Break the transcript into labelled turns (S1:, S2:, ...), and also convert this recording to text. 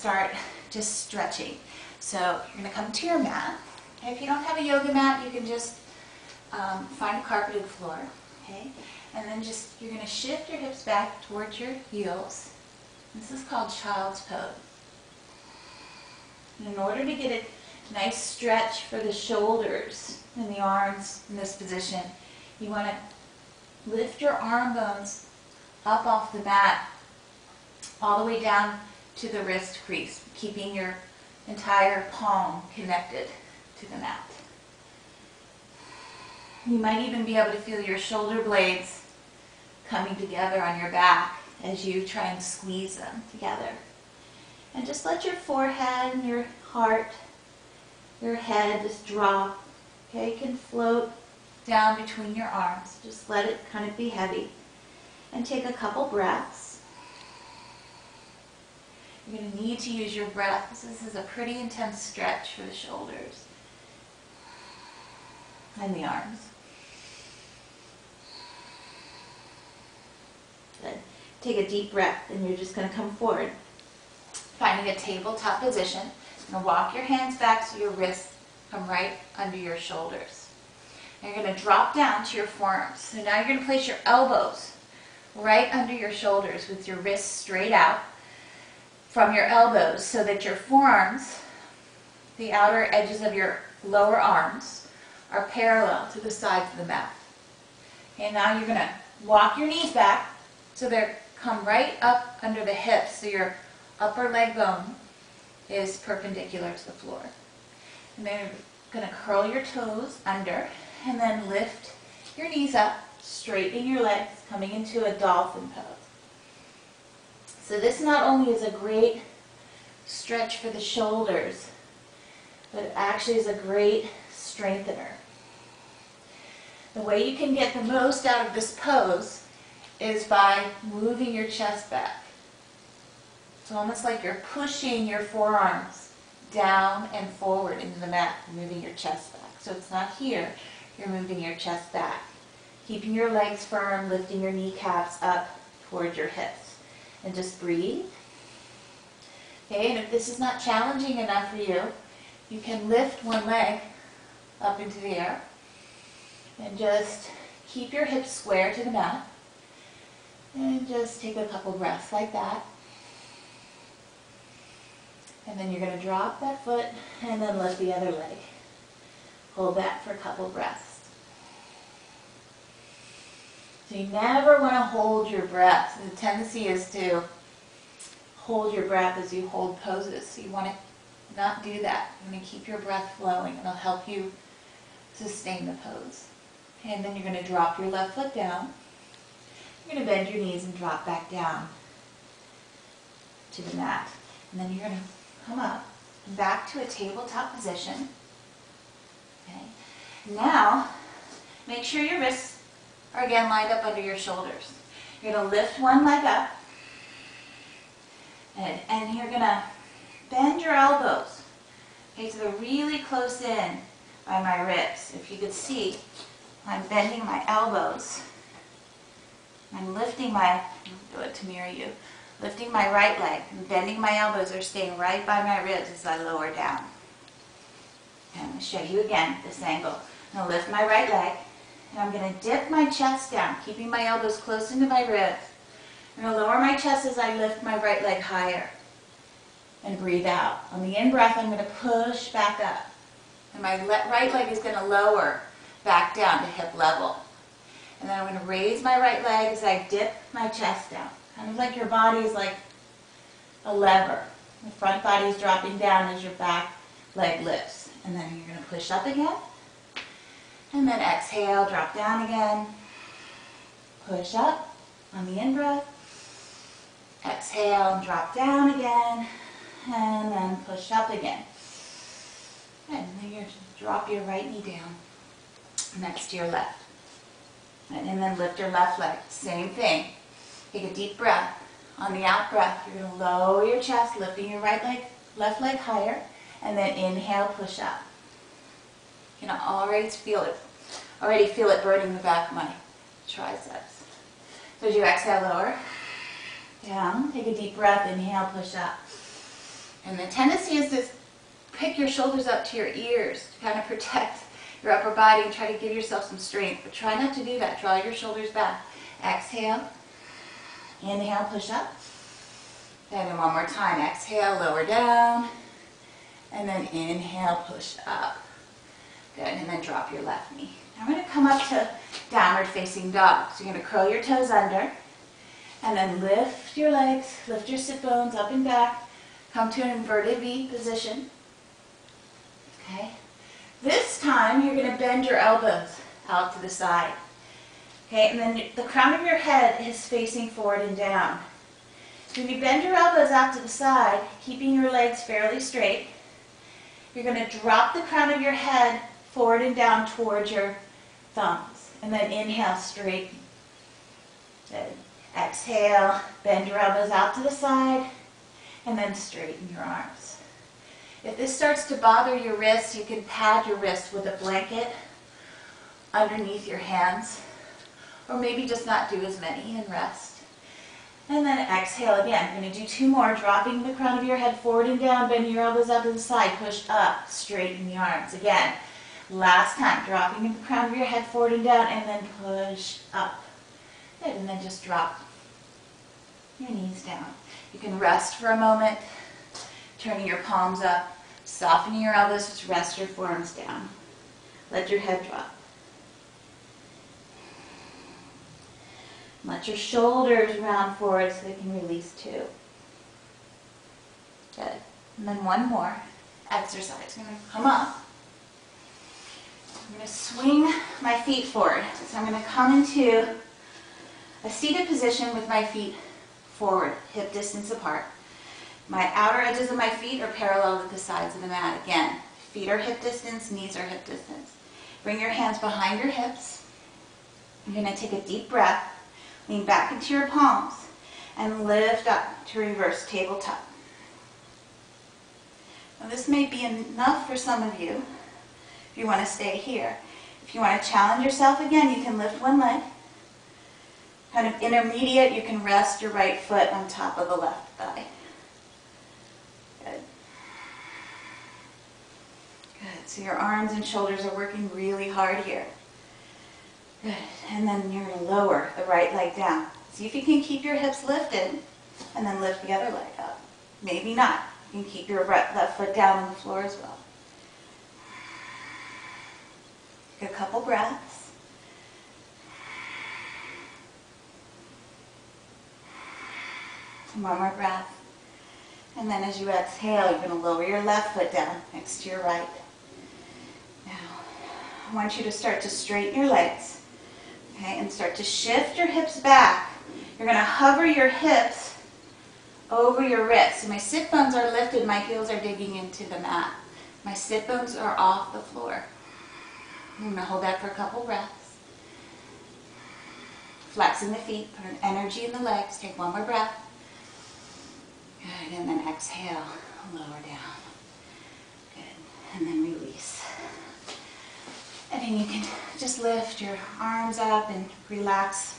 S1: Start just stretching. So you're going to come to your mat. And if you don't have a yoga mat, you can just find a carpeted floor. Okay? And then you're going to shift your hips back towards your heels. This is called child's pose. And in order to get a nice stretch for the shoulders and the arms in this position, you want to lift your arm bones up off the mat all the way down to the wrist crease, keeping your entire palm connected to the mat. You might even be able to feel your shoulder blades coming together on your back as you try and squeeze them together. And just let your forehead and your heart, your head just drop. Okay, you can float down between your arms. Just let it kind of be heavy. And take a couple breaths. You're going to need to use your breath because this is a pretty intense stretch for the shoulders and the arms. Good. Take a deep breath and you're just going to come forward. Finding a tabletop position. You're going to walk your hands back so your wrists come right under your shoulders. And you're going to drop down to your forearms. So now you're going to place your elbows right under your shoulders with your wrists straight out from your elbows so that your forearms, the outer edges of your lower arms, are parallel to the sides of the mat. Okay, now you're going to walk your knees back so they come right up under the hips so your upper leg bone is perpendicular to the floor. And then you're going to curl your toes under and then lift your knees up, straightening your legs, coming into a dolphin pose. So this not only is a great stretch for the shoulders, but it actually is a great strengthener. The way you can get the most out of this pose is by moving your chest back. It's almost like you're pushing your forearms down and forward into the mat, moving your chest back. So it's not here, you're moving your chest back. Keeping your legs firm, lifting your kneecaps up towards your hips. And just breathe. Okay, and if this is not challenging enough for you, you can lift one leg up into the air and just keep your hips square to the mat. And just take a couple breaths like that. And then you're going to drop that foot and then lift the other leg. Hold that for a couple breaths. So you never want to hold your breath. The tendency is to hold your breath as you hold poses. So you want to not do that. You want to keep your breath flowing. It'll help you sustain the pose. And then you're going to drop your left foot down. You're going to bend your knees and drop back down to the mat. And then you're going to come up and back to a tabletop position. Okay. Now, make sure your wrists are again lined up under your shoulders. You're going to lift one leg up and you're going to bend your elbows. Okay, so they're really close in by my ribs. If you could see, I'm bending my elbows. I'm lifting my, do it to mirror you, lifting my right leg and bending my elbows are staying right by my ribs as I lower down. And I'm going to show you again this angle. I'm going to lift my right leg. And I'm going to dip my chest down, keeping my elbows close into my ribs. I'm going to lower my chest as I lift my right leg higher. And breathe out. On the in-breath, I'm going to push back up. And my right leg is going to lower back down to hip level. And then I'm going to raise my right leg as I dip my chest down. Kind of like your body is like a lever. The front body is dropping down as your back leg lifts. And then you're going to push up again. And then exhale, drop down again. Push up on the in-breath. Exhale and drop down again. And then push up again. And then you drop your right knee down next to your left. And then lift your left leg. Same thing. Take a deep breath. On the out breath, you're going to lower your chest, lifting your left leg higher. And then inhale, push up. You can already feel it burning the back of my triceps. So as you exhale, lower, down, take a deep breath, inhale, push up. And the tendency is to pick your shoulders up to your ears to kind of protect your upper body and try to give yourself some strength. But try not to do that. Draw your shoulders back. Exhale. Inhale, push up. And then one more time. Exhale, lower down. And then inhale, push up. Good. And then drop your left knee. Now we're going to come up to downward facing dog. So you're going to curl your toes under. And then lift your legs, lift your sit bones up and back. Come to an inverted V position. Okay. This time you're going to bend your elbows out to the side. Okay, and then the crown of your head is facing forward and down. When you bend your elbows out to the side, keeping your legs fairly straight, you're going to drop the crown of your head forward and down towards your thumbs. And then inhale, straighten. Good. Exhale, bend your elbows out to the side, and then straighten your arms. If this starts to bother your wrists, you can pad your wrists with a blanket underneath your hands, or maybe just not do as many and rest. And then exhale again. You're going to do 2 more, dropping the crown of your head forward and down, bending your elbows out to the side, push up, straighten the arms. Again, last time, dropping the crown of your head forward and down, and then push up. Good, and then just drop your knees down. You can rest for a moment, turning your palms up, softening your elbows, just rest your forearms down. Let your head drop. Let your shoulders round forward so they can release too. Good. And then one more exercise. I'm going to come up. I'm going to swing my feet forward. So I'm going to come into a seated position with my feet forward, hip distance apart. My outer edges of my feet are parallel with the sides of the mat. Again, feet are hip distance, knees are hip distance. Bring your hands behind your hips. You're going to take a deep breath, lean back into your palms, and lift up to reverse tabletop. Now this may be enough for some of you if you want to stay here. If you want to challenge yourself again, you can lift one leg. Kind of intermediate, you can rest your right foot on top of the left thigh. Good. Good. So your arms and shoulders are working really hard here. Good. And then you're going to lower the right leg down. See if you can keep your hips lifted and then lift the other leg up. Maybe not. You can keep your left foot down on the floor as well. Take a couple breaths. One more breath. And then as you exhale, you're going to lower your left foot down next to your right. Now, I want you to start to straighten your legs, okay, and start to shift your hips back. You're going to hover your hips over your wrists. So my sit bones are lifted, my heels are digging into the mat. My sit bones are off the floor. I'm going to hold that for a couple breaths. Flexing the feet, put an energy in the legs. Take one more breath. Good, and then exhale, lower down. Good, and then release. And then you can just lift your arms up and relax